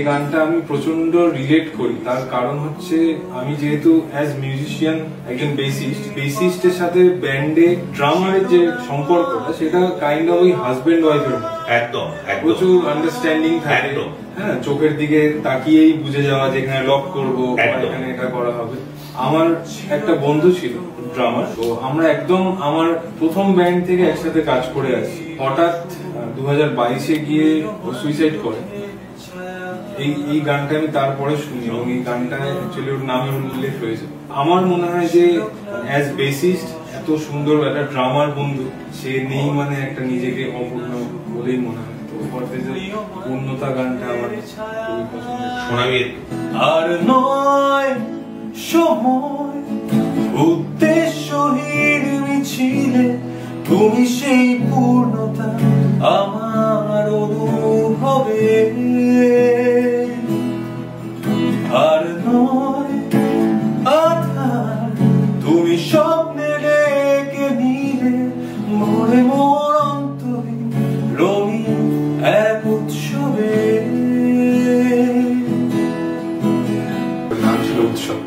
এই গানটা আমি প্রচন্ড রিলেট করি, তার কারণ হচ্ছে আমি যেহেতু অ্যাজ মিউজিশিয়ান একজন বেসিস্টের সাথে ব্যান্ডে ড্রামারের যে সম্পর্কটা সেটা কাইন্ড অফ ওই হাজবেন্ড ওয়াইফের মতো। একদম প্রচুর আন্ডারস্ট্যান্ডিং থাকে, হ্যাঁ, চোখের দিকে তাকিয়েই বুঝে যাওয়া যে এখানে লক করবো, এখানে এটা করা হবে। আমার একটা বন্ধু ছিল ড্রামার, তো আমরা একদম আমার প্রথম ব্যান্ড থেকে একসাথে কাজ করে আছি। হঠাৎ 2022-এ গিয়ে ও সুইসাইড করে। এই গানটা আমি তারপরে শুনি এবং এই গানটা অ্যাকচুয়ালি ওর নামে উল্লেখ হয়েছে। আমার মনে হয় যে অ্যাজ বেসিস্ট এত সুন্দর একটা ড্রামার বন্ধু সে নেই, মানে একটা নিজেকে অপূর্ণ বলেই মনে হয়। তো পূর্ণতা গানটা আমার খুবই পছন্দের। শোনাবি? আর নয় সময় উদ্দেশ্যহীন মিছিলে তুমি সেই পূর্ণতা আমার অনুভবে। আর নয় আধার তুমি স্বপ্নে ডেকে নিলে মনে মোর অন্তরে রঙিন এক উৎসবে। নাম ছিল উৎসব।